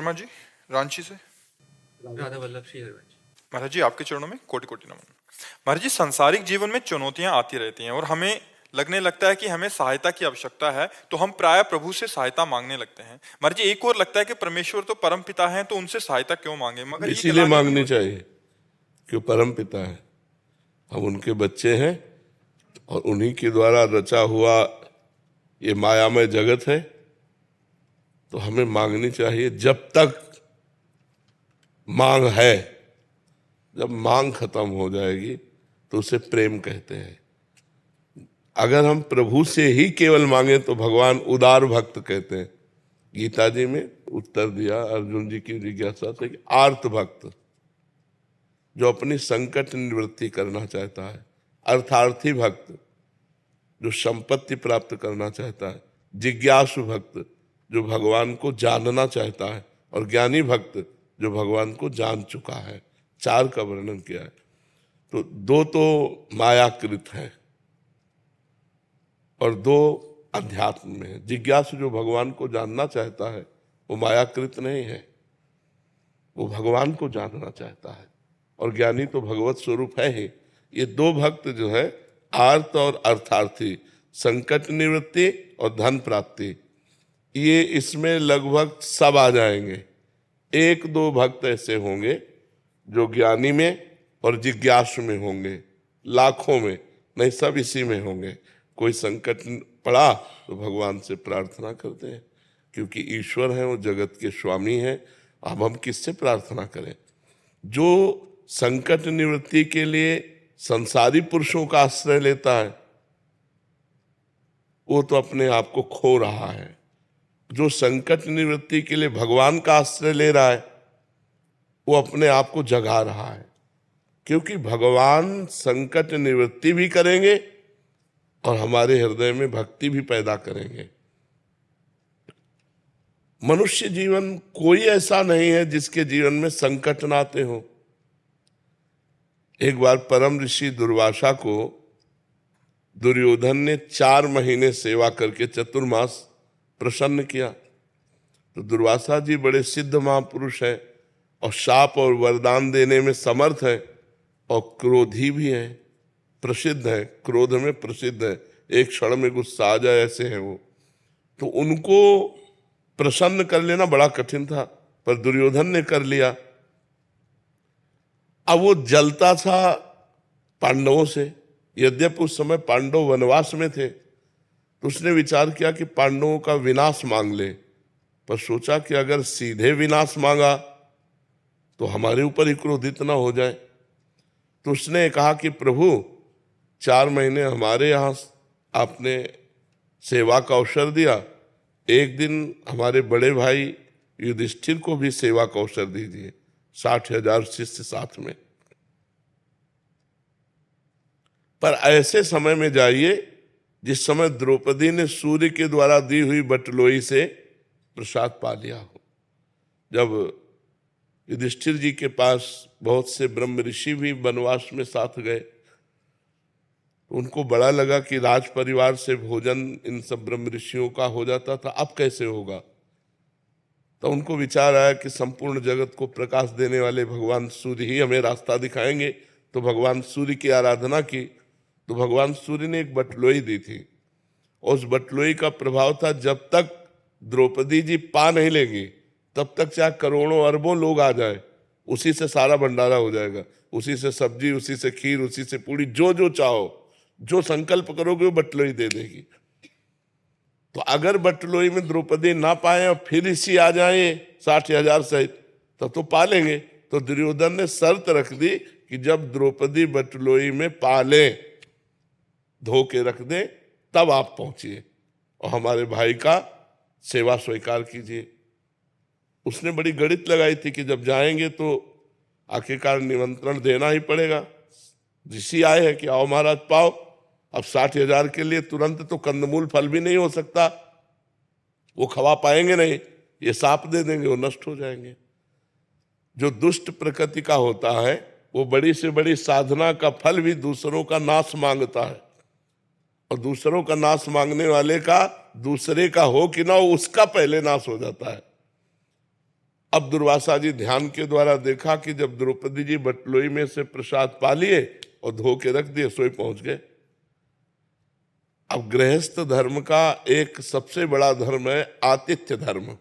शर्मा जी, रांची से। राधा वल्लभ श्री हरिवंश। महाराज जी, आपके चरणों में कोटि कोटि नमन। महाराज जी, सांसारिक जीवन में चुनौतियां आती रहती हैं और हमें लगने लगता है कि हमें सहायता की आवश्यकता है, तो हम प्राय प्रभु से सहायता मांगने लगते हैं। महाराज जी, एक और लगता है कि परमेश्वर तो परम पिता हैं, तो उनसे सहायता क्यों मांगे, मगर ये इसीलिए गिलानी मांगनी नहीं होती। चाहिए कि परम पिता है, हम उनके बच्चे हैं और उन्हीं के द्वारा रचा हुआ ये मायामय जगत है, तो हमें मांगनी चाहिए जब तक मांग है। जब मांग खत्म हो जाएगी तो उसे प्रेम कहते हैं। अगर हम प्रभु से ही केवल मांगे तो भगवान उदार भक्त कहते हैं। गीता जी में उत्तर दिया अर्जुन जी की जिज्ञासा से कि आर्त भक्त जो अपनी संकट निवृत्ति करना चाहता है, अर्थार्थी भक्त जो संपत्ति प्राप्त करना चाहता है, जिज्ञासु भक्त जो भगवान को जानना चाहता है, और ज्ञानी भक्त जो भगवान को जान चुका है। चार का वर्णन किया है। तो दो तो मायाकृत है और दो अध्यात्म में है। जिज्ञासु जो भगवान को जानना चाहता है वो मायाकृत नहीं है, वो भगवान को जानना चाहता है, और ज्ञानी तो भगवत स्वरूप है ही। ये दो भक्त जो है आर्त और अर्थार्थी, संकट निवृत्ति और धन प्राप्ति, ये इसमें लगभग सब आ जाएंगे। एक दो भक्त ऐसे होंगे जो ज्ञानी में और जिज्ञासु में होंगे, लाखों में नहीं, सब इसी में होंगे। कोई संकट पड़ा तो भगवान से प्रार्थना करते हैं, क्योंकि ईश्वर है, वो जगत के स्वामी हैं। अब हम किससे प्रार्थना करें? जो संकट निवृत्ति के लिए संसारी पुरुषों का आश्रय लेता है वो तो अपने आप को खो रहा है। जो संकट निवृत्ति के लिए भगवान का आश्रय ले रहा है वो अपने आप को जगा रहा है, क्योंकि भगवान संकट निवृत्ति भी करेंगे और हमारे हृदय में भक्ति भी पैदा करेंगे। मनुष्य जीवन कोई ऐसा नहीं है जिसके जीवन में संकट ना आते हो। एक बार परम ऋषि दुर्वासा को दुर्योधन ने 4 महीने सेवा करके चतुर्मास प्रसन्न किया। तो दुर्वासा जी बड़े सिद्ध महापुरुष हैं और शाप और वरदान देने में समर्थ है, और क्रोधी भी है, प्रसिद्ध है, क्रोध में प्रसिद्ध है, एक क्षण में गुस्सा आ जाए ऐसे हैं वो। तो उनको प्रसन्न कर लेना बड़ा कठिन था, पर दुर्योधन ने कर लिया। अब वो जलता था पांडवों से, यद्यपि उस समय पांडव वनवास में थे। तो उसने विचार किया कि पांडवों का विनाश मांग ले, पर सोचा कि अगर सीधे विनाश मांगा तो हमारे ऊपर ही क्रोधित ना हो जाए। तो उसने कहा कि प्रभु 4 महीने हमारे यहाँ आपने सेवा का अवसर दिया, एक दिन हमारे बड़े भाई युधिष्ठिर को भी सेवा का अवसर दीजिए, 60,000 शिष्य साथ में। पर ऐसे समय में जाइए जिस समय द्रौपदी ने सूर्य के द्वारा दी हुई बटलोई से प्रसाद पा लिया हो। जब युधिष्ठिर जी के पास बहुत से ब्रह्म ऋषि भी वनवास में साथ गए, तो उनको बड़ा लगा कि राज परिवार से भोजन इन सब ब्रह्म ऋषियों का हो जाता था, अब कैसे होगा। तो उनको विचार आया कि संपूर्ण जगत को प्रकाश देने वाले भगवान सूर्य ही हमें रास्ता दिखाएंगे। तो भगवान सूर्य की आराधना की। तो भगवान सूर्य ने एक बटलोई दी थी, और उस बटलोई का प्रभाव था जब तक द्रौपदी जी पा नहीं लेंगी तब तक चाहे करोड़ों अरबों लोग आ जाए, उसी से सारा भंडारा हो जाएगा, उसी से सब्जी, उसी से खीर, उसी से पूड़ी, जो जो चाहो, जो संकल्प करोगे वो बटलोई दे देगी। तो अगर बटलोई में द्रौपदी ना पाए और फिर इसी आ जाए 60,000 सहित, तब तो पा लेंगे। तो दुर्योधन ने शर्त रख दी कि जब द्रौपदी बटलोई में पा ले, धो के रख दे, तब आप पहुंचिए और हमारे भाई का सेवा स्वीकार कीजिए। उसने बड़ी गणित लगाई थी कि जब जाएंगे तो आखिरकार निमंत्रण देना ही पड़ेगा। ऋषि आए हैं कि आओ महाराज पाओ। अब 60,000 के लिए तुरंत तो कंदमूल फल भी नहीं हो सकता, वो खवा पाएंगे नहीं, ये साप दे देंगे, वो नष्ट हो जाएंगे। जो दुष्ट प्रकृति का होता है वो बड़ी से बड़ी साधना का फल भी दूसरों का नाश मांगता है, और दूसरों का नाश मांगने वाले का दूसरे का हो कि ना हो उसका पहले नाश हो जाता है। अब दुर्वासा जी ध्यान के द्वारा देखा कि जब द्रौपदी जी बटलोई में से प्रसाद पा लिए और धो के रख दिए, सोई पहुंच गए। अब गृहस्थ धर्म का एक सबसे बड़ा धर्म है आतिथ्य धर्म।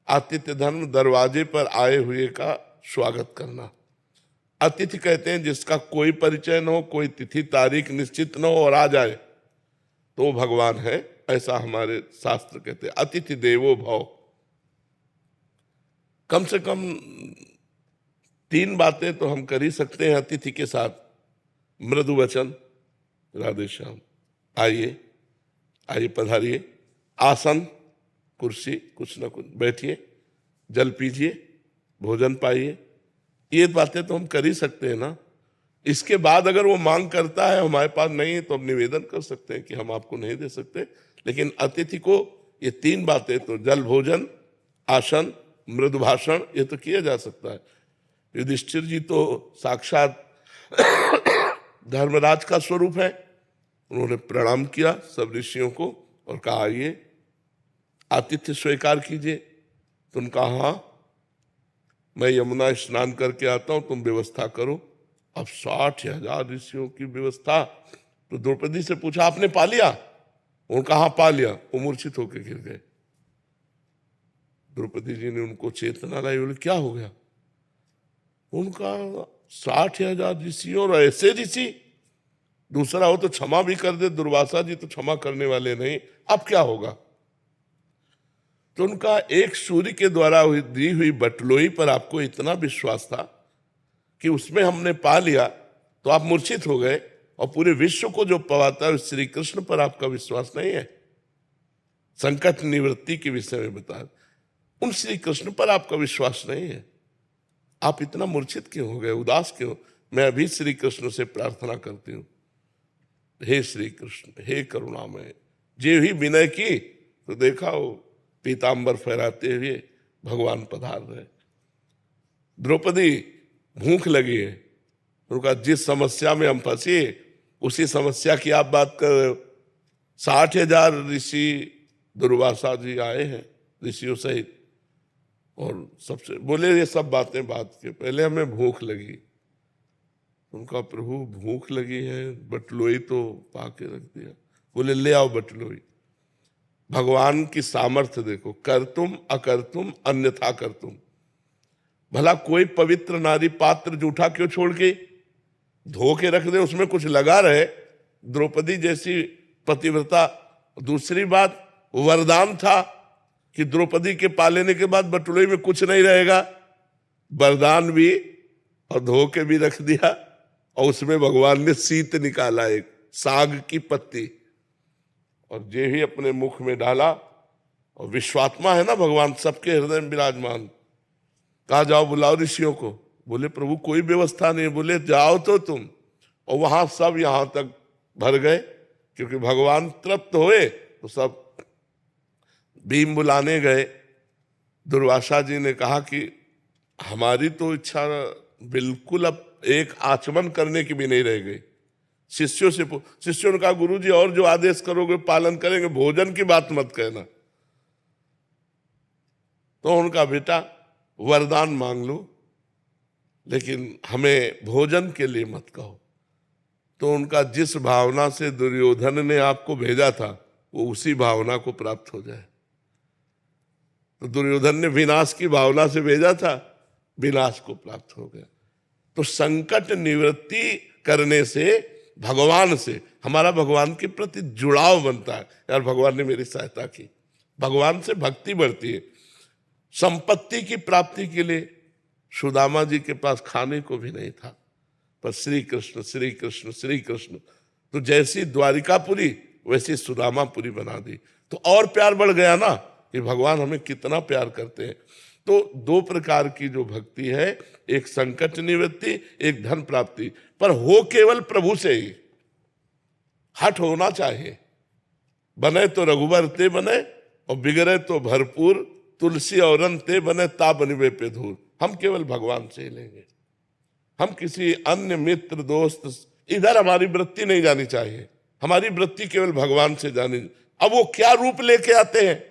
आतिथ्य धर्म दरवाजे पर आए हुए का स्वागत करना। अतिथि कहते हैं जिसका कोई परिचय न हो, कोई तिथि तारीख निश्चित न हो और आ जाए तो वो भगवान है, ऐसा हमारे शास्त्र कहते हैं। अतिथि देवो भव। कम से कम 3 बातें तो हम कर ही सकते हैं अतिथि के साथ। मृदु वचन, राधे श्याम, आइए आइए पधारिए, आसन कुर्सी कुछ न कुछ, बैठिए, जल पीजिए, भोजन पाइए, ये बातें तो हम कर ही सकते हैं ना। इसके बाद अगर वो मांग करता है हमारे पास नहीं है तो हम निवेदन कर सकते हैं कि हम आपको नहीं दे सकते। लेकिन अतिथि को ये 3 बातें तो जल, भोजन, आसन, मृदु भाषण, ये तो किया जा सकता है। युधिष्ठिर जी तो साक्षात धर्मराज का स्वरूप है। उन्होंने प्रणाम किया सब ऋषियों को और कहा आइए आतिथ्य स्वीकार कीजिए। तो उन्होंने कहा हाँ, मैं यमुना स्नान करके आता हूं, तुम व्यवस्था करो। अब 60,000 ऋषियों की व्यवस्था। तो द्रौपदी से पूछा आपने पा लिया? उन्होंने कहा पा लिया। वो मूर्छित होकर गिर गए। द्रौपदी जी ने उनको चेतना लाई, बोले क्या हो गया? उनका 60,000 ऋषि और ऐसे ऋषि, दूसरा हो तो क्षमा भी कर दे, दुर्वासा जी तो क्षमा करने वाले नहीं, अब क्या होगा? तो उनका एक सूर्य के द्वारा दी हुई बटलोई पर आपको इतना विश्वास था कि उसमें हमने पा लिया तो आप मूर्छित हो गए, और पूरे विश्व को जो पवाता है श्री कृष्ण पर आपका विश्वास नहीं है। संकट निवृत्ति के विषय में बता, उन श्री कृष्ण पर आपका विश्वास नहीं है। आप इतना मूर्छित क्यों हो गए, उदास क्यों? मैं अभी श्री कृष्ण से प्रार्थना करती हूं, हे श्री कृष्ण, हे करुणामय। जे ही विनय की तो देखा वो पीतांबर फहराते हुए भगवान पधार रहे। द्रौपदी भूख लगी है, उनका जिस समस्या में हम फंसे उसी समस्या की आप बात कर रहे हो। 60,000 ऋषि दुर्वासा जी आए हैं ऋषियों सहित, और सबसे बोले ये सब बातें बात के पहले हमें भूख लगी। उनका प्रभु भूख लगी है, बटलोई तो पाके रख दिया। बोले ले आओ बटलोई। भगवान की सामर्थ्य देखो, कर तुम अकर तुम अन्यथा कर तुम। भला कोई पवित्र नारी पात्र जूठा क्यों छोड़ के धो के रख दे, उसमें कुछ लगा रहे। द्रौपदी जैसी पतिव्रता। दूसरी बात, वरदान था कि द्रौपदी के पा लेने के बाद बटुलोई में कुछ नहीं रहेगा। वरदान भी और धो के भी रख दिया, और उसमें भगवान ने शीत निकाला, एक साग की पत्ती, और जे ही अपने मुख में डाला। और विश्वात्मा है ना भगवान, सबके हृदय में विराजमान। कहा जाओ बुलाओ ऋषियों को। बोले प्रभु कोई व्यवस्था नहीं। बोले जाओ तो तुम। और वहां सब यहां तक भर गए, क्योंकि भगवान तृप्त हुए तो सब भीम बुलाने गए। दुर्वासा जी ने कहा कि हमारी तो इच्छा बिल्कुल अब एक आचमन करने की भी नहीं रह गई। शिष्यों ने कहा गुरु जी और जो आदेश करोगे पालन करेंगे, भोजन की बात मत कहना। तो उनका बेटा वरदान मांग लो, लेकिन हमें भोजन के लिए मत कहो। तो उनका जिस भावना से दुर्योधन ने आपको भेजा था वो उसी भावना को प्राप्त हो जाए। तो दुर्योधन ने विनाश की भावना से भेजा था, विनाश को प्राप्त हो गया। तो संकट निवृत्ति करने से भगवान से हमारा भगवान के प्रति जुड़ाव बनता है। यार भगवान ने मेरी सहायता की, भगवान से भक्ति बढ़ती है। संपत्ति की प्राप्ति के लिए सुदामा जी के पास खाने को भी नहीं था, पर श्री कृष्ण श्री कृष्ण श्री कृष्ण, तो जैसी द्वारिकापुरी वैसी सुदामापुरी बना दी। तो और प्यार बढ़ गया ना कि भगवान हमें कितना प्यार करते हैं। तो 2 प्रकार की जो भक्ति है, एक संकट निवृत्ति, एक धन प्राप्ति, पर हो केवल प्रभु से ही। हट होना चाहिए। बने तो रघुबर ते बने, और बिगड़े तो भरपूर, तुलसी और ते बने ता बनिवे पे धूल। हम केवल भगवान से ही लेंगे। हम किसी अन्य मित्र दोस्त इधर हमारी वृत्ति नहीं जानी चाहिए। हमारी वृत्ति केवल भगवान से जानी। अब वो क्या रूप लेके आते हैं,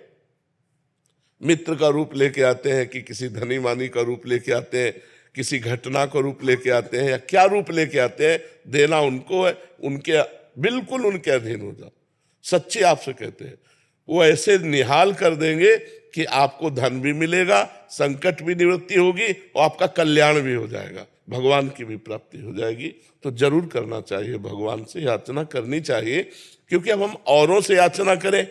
मित्र का रूप लेके आते हैं कि किसी धनी मानी का रूप लेके आते हैं, किसी घटना का रूप लेके आते हैं, या क्या रूप लेके आते हैं, देना उनको है, उनके बिल्कुल उनके अधीन हो जाओ। सच्चे आपसे कहते हैं, वो ऐसे निहाल कर देंगे कि आपको धन भी मिलेगा, संकट भी निवृत्ति होगी और आपका कल्याण भी हो जाएगा, भगवान की भी प्राप्ति हो जाएगी। तो जरूर करना चाहिए, भगवान से याचना करनी चाहिए, क्योंकि अब हम औरों से याचना करें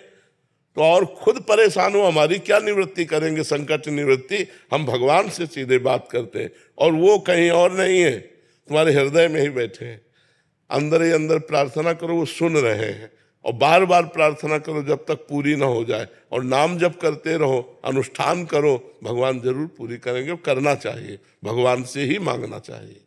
तो और खुद परेशान हो, हमारी क्या निवृत्ति करेंगे, संकट निवृत्ति। हम भगवान से सीधे बात करते हैं और वो कहीं और नहीं है, तुम्हारे हृदय में ही बैठे हैं। अंदर ही अंदर प्रार्थना करो, वो सुन रहे हैं, और बार बार प्रार्थना करो जब तक पूरी ना हो जाए, और नाम जप करते रहो, अनुष्ठान करो, भगवान जरूर पूरी करेंगे। करना चाहिए, भगवान से ही मांगना चाहिए।